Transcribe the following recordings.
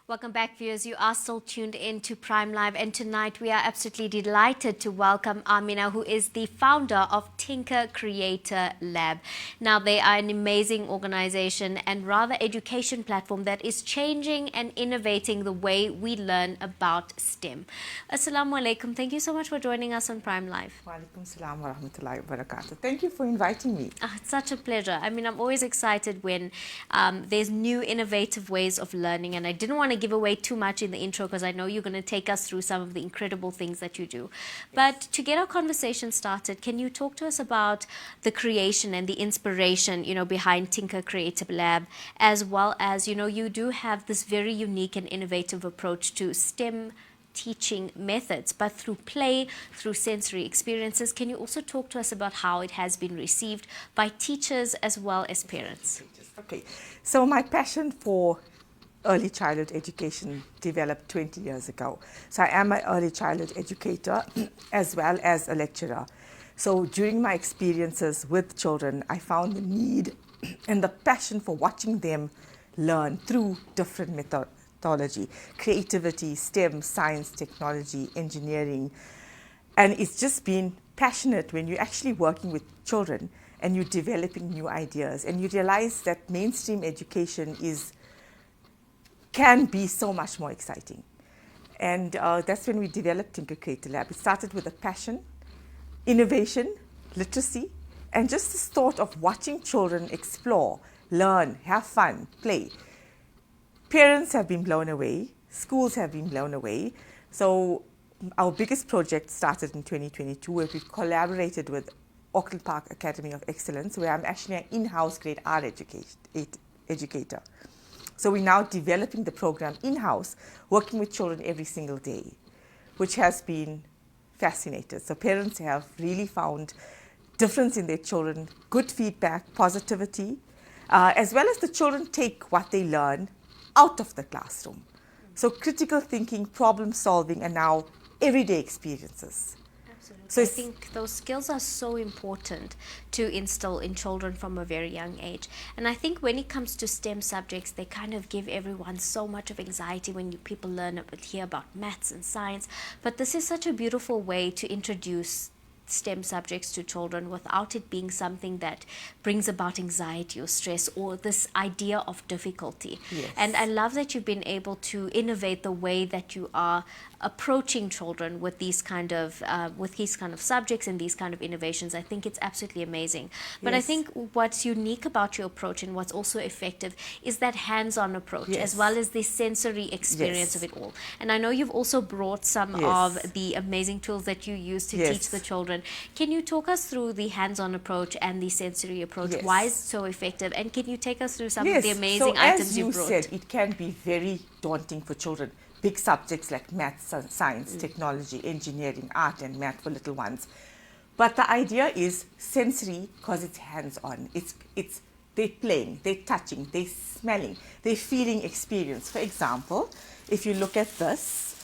Welcome back, viewers. You are still tuned in to Prime Live, and tonight we are absolutely delighted to welcome Amina, who is the founder of Tinker CreatorLab. Now, they are an amazing organization and rather education platform that is changing and innovating the way we learn about STEM. Assalamu alaikum. Thank you so much for joining us on Prime Live. Wa alaikum salam wa rahmatullahi wa barakatuh. Thank you for inviting me. It's such a pleasure. I mean, I'm always excited when there's new innovative ways of learning, and I didn't want to give away too much in the intro because I know you're going to take us through some of the incredible things that you do. But to get our conversation started, can you talk to us about the creation and the inspiration, behind Tinker CreatorLab, as well as, you do have this very unique and innovative approach to STEM teaching methods, but through play, through sensory experiences. Can you also talk to us about how it has been received by teachers as well as parents? Okay, so my passion for early childhood education developed 20 years ago. So I am an early childhood educator as well as a lecturer. So during my experiences with children, I found the need and the passion for watching them learn through different methodology, creativity, STEM, science, technology, engineering. And it's just been passionate when you're actually working with children and you're developing new ideas and you realize that mainstream education can be so much more exciting. And that's when we developed Tinker CreatorLab. It started with a passion, innovation, literacy, and just this thought of watching children explore, learn, have fun, play. Parents have been blown away, schools have been blown away. So our biggest project started in 2022 where we collaborated with Auckland Park Academy of Excellence, where I'm actually an in-house grade R educator. So we're now developing the program in-house, working with children every single day, which has been fascinating. So parents have really found difference in their children, good feedback, positivity, as well as the children take what they learn out of the classroom. So critical thinking, problem solving are now everyday experiences. So I think those skills are so important to instill in children from a very young age. And I think when it comes to STEM subjects, they kind of give everyone so much of anxiety when people hear about maths and science. But this is such a beautiful way to introduce STEM subjects to children without it being something that brings about anxiety or stress or this idea of difficulty. Yes. And I love that you've been able to innovate the way that you are approaching children with these kind of subjects and these kind of innovations. I think it's absolutely amazing. But Yes. I think what's unique about your approach and what's also effective is that hands-on approach, Yes. as well as the sensory experience Yes. of it all. And I know you've also brought some Yes. of the amazing tools that you use to Yes. teach the children. Can you talk us through the hands-on approach and the sensory approach? Yes. Why is it so effective? And can you take us through some Yes. of the amazing so items as you you brought? said, it can be very daunting for children. Big subjects like maths, science, technology, engineering, art and math for little ones. But the idea is sensory because it's hands-on. They're playing, they're touching, they're smelling, they're feeling experience. For example, if you look at this,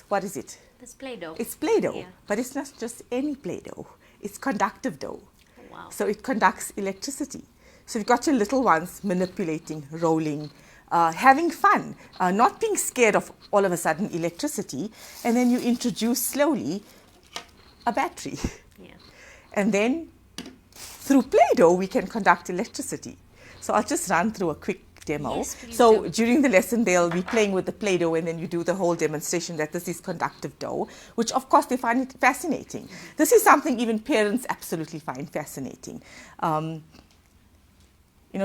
what is it? This Play-Doh. It's Play-Doh, Yeah. but it's not just any Play-Doh. It's conductive dough. Oh, wow. So it conducts electricity. So you've got your little ones manipulating, rolling, having fun, not being scared of all of a sudden electricity. And then you introduce slowly a battery. Yeah. And then through Play-Doh, we can conduct electricity. So I'll just run through a quick demo. Yes, please So do. during the lesson, they'll be playing with the Play-Doh and then you do the whole demonstration that this is conductive dough, which of course they find it fascinating. This is something even parents absolutely find fascinating.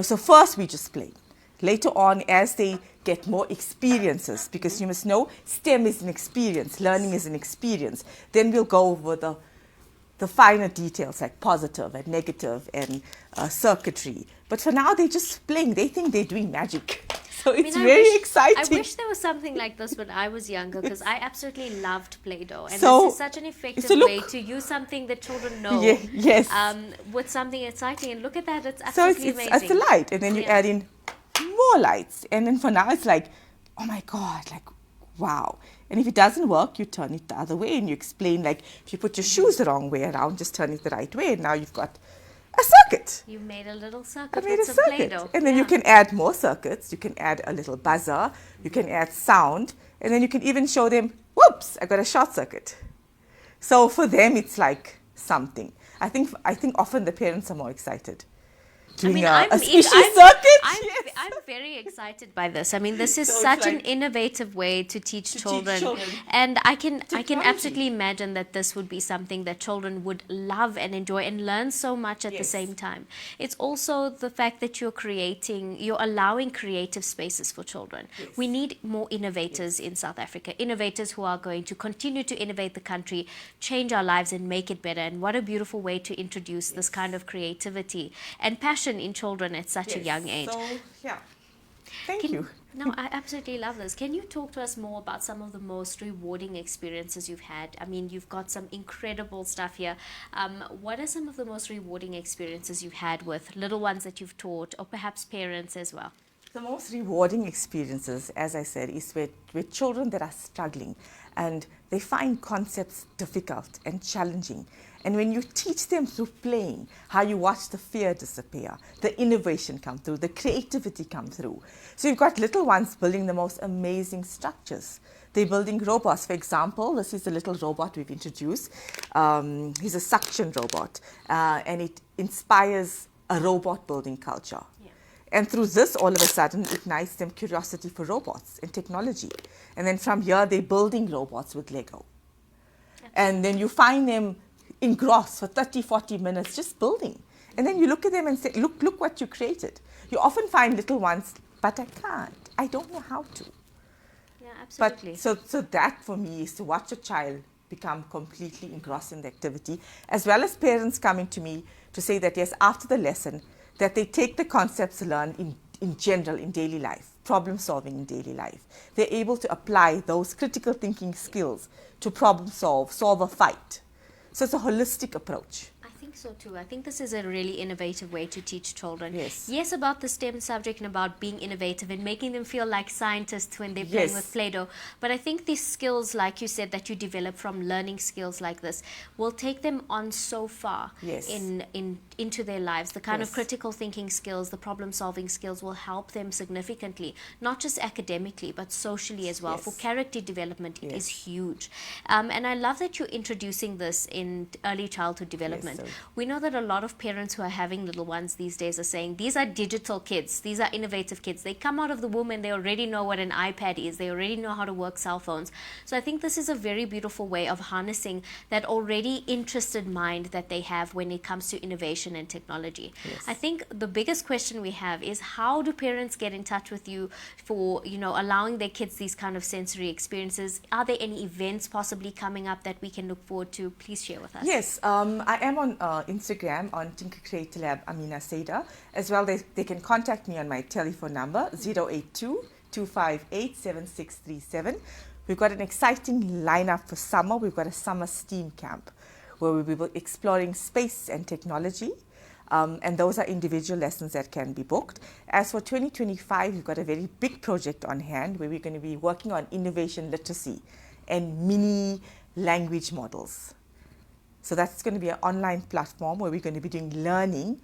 So first we just play. Later on, as they get more experiences, because you must know STEM is an experience, learning is an experience, then we'll go over the finer details like positive and negative and circuitry. But for now, they're just playing. They think they're doing magic. So it's very exciting. I wish there was something like this when I was younger, because I absolutely loved Play-Doh. And So- this is such an effective so look- way to use something that children know Yes. with something exciting. And look at that, it's So absolutely it's amazing. a light, and then you Yeah. add in more lights. And then for now, it's like, oh my God, like, wow. And if it doesn't work, you turn it the other way and you explain, like, if you put your shoes the wrong way around, just turn it the right way. And now you've got a circuit. You made a little I circuit made with a some circuit. Play-Doh. And then you can add more circuits. You can add a little buzzer. You can add sound. And then you can even show them, whoops, I got a short circuit. So for them, it's like something. I think often the parents are more excited. Doing a squishy circuit. I'm very excited by this. I mean, this is So it's such an like innovative way to teach children. children And I can technology. absolutely imagine that this would be something that children would love and enjoy and learn so much at the Yes. same time. It's also the fact that you're allowing creative spaces for children. Yes. We need more innovators in South Africa, innovators who are going to continue to innovate the country, change our lives and make it better. And what a beautiful way to introduce this kind of creativity and passion in children at such a young age. So, yeah. Thank you. No, I absolutely love this. Can you talk to us more about some of the most rewarding experiences you've had? I mean, you've got some incredible stuff here. What are some of the most rewarding experiences you've had with little ones that you've taught, or perhaps parents as well? The most rewarding experiences, as I said, is with children that are struggling and they find concepts difficult and challenging. And when you teach them through playing, how you watch the fear disappear, the innovation come through, the creativity come through. So you've got little ones building the most amazing structures. They're building robots. For example, this is a little robot we've introduced. He's a suction robot, and it inspires a robot building culture. And through this, all of a sudden, ignites them curiosity for robots and technology. And then from here, they're building robots with Lego. And then you find them engrossed for 30, 40 minutes just building. And then you look at them and say, look what you created. You often find little ones, but I can't. I don't know how to. Yeah, absolutely. But so that for me is to watch a child become completely engrossed in the activity, as well as parents coming to me to say that, yes, after the lesson, that they take the concepts learned in general in daily life, problem solving in daily life. They're able to apply those critical thinking skills to problem solve a fight. So it's a holistic approach. I think so too. I think this is a really innovative way to teach children. Yes. About the STEM subject and about being innovative and making them feel like scientists when they're playing with Play-Doh. But I think these skills, like you said, that you develop from learning skills like this will take them on so far into their lives. The kind of critical thinking skills, the problem solving skills will help them significantly, not just academically, but socially as well. For character development, it is huge. And I love that you're introducing this in early childhood development. We know that a lot of parents who are having little ones these days are saying, these are digital kids, these are innovative kids. They come out of the womb and they already know what an iPad is. They already know how to work cell phones. So I think this is a very beautiful way of harnessing that already interested mind that they have when it comes to innovation and technology. I think the biggest question we have is, how do parents get in touch with you for, allowing their kids these kind of sensory experiences? Are there any events possibly coming up that we can look forward to? Please share with us. Yes, I am on Instagram on Tinker CreatorLab Amina Sader. As well, they can contact me on my telephone number 082-258-7637. We've got an exciting lineup for summer. We've got a summer STEAM camp where we'll be exploring space and technology. And those are individual lessons that can be booked. As for 2025, we've got a very big project on hand where we're going to be working on innovation literacy and mini language models. So that's going to be an online platform where we're going to be doing learning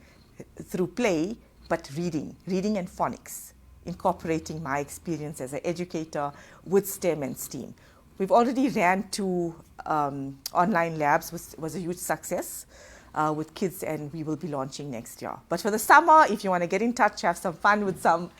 through play, but reading and phonics, incorporating my experience as an educator with STEM and STEAM. We've already ran 2 online labs, was a huge success with kids, and we will be launching next year. But for the summer, if you want to get in touch, have some fun with some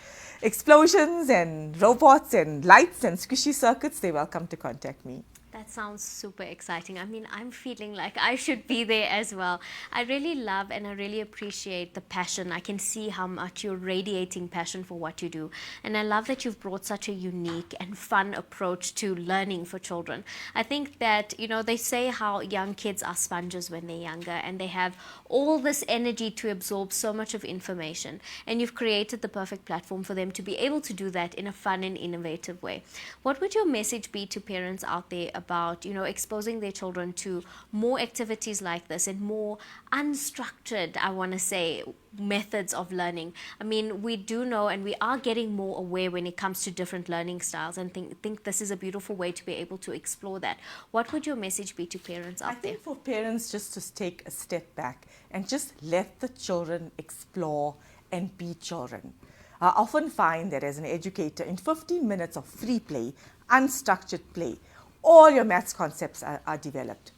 explosions and robots and lights and squishy circuits, they're welcome to contact me. That sounds super exciting. I mean, I'm feeling like I should be there as well. I really love and I really appreciate the passion. I can see how much you're radiating passion for what you do. And I love that you've brought such a unique and fun approach to learning for children. I think that, they say how young kids are sponges when they're younger and they have all this energy to absorb so much of information. And you've created the perfect platform for them to be able to do that in a fun and innovative way. What would your message be to parents out there about about, exposing their children to more activities like this and more unstructured, I want to say, methods of learning. I mean, we do know and we are getting more aware when it comes to different learning styles, and think this is a beautiful way to be able to explore that. What would your message be to parents out there? I think for parents just to take a step back and just let the children explore and be children. I often find that as an educator, in 15 minutes of free play, unstructured play, all your maths concepts are developed.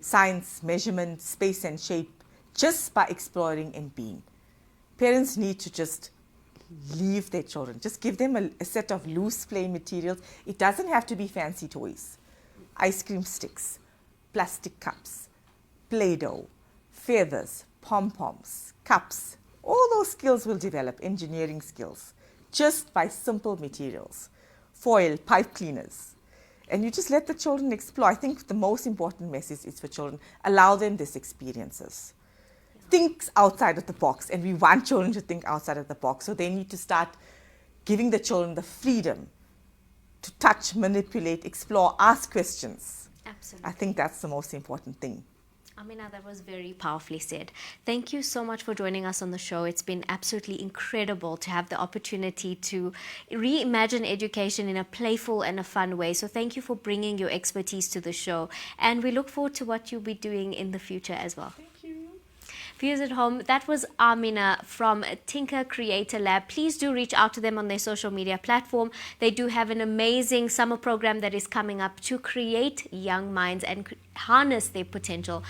Science, measurement, space and shape, just by exploring and being. Parents need to just leave their children. Just give them a set of loose play materials. It doesn't have to be fancy toys. Ice cream sticks, plastic cups, Play-Doh, feathers, pom-poms, cups. All those skills will develop, engineering skills, just by simple materials. Foil, pipe cleaners. And you just let the children explore. I think the most important message is for children, allow them these experiences. Think outside of the box, and we want children to think outside of the box. So they need to start giving the children the freedom to touch, manipulate, explore, ask questions. Absolutely. I think that's the most important thing. Amina, that was very powerfully said. Thank you so much for joining us on the show. It's been absolutely incredible to have the opportunity to reimagine education in a playful and a fun way. So thank you for bringing your expertise to the show. And we look forward to what you'll be doing in the future as well. Thank you. Viewers at home, that was Amina from Tinker CreatorLab. Please do reach out to them on their social media platform. They do have an amazing summer program that is coming up to create young minds and harness their potential.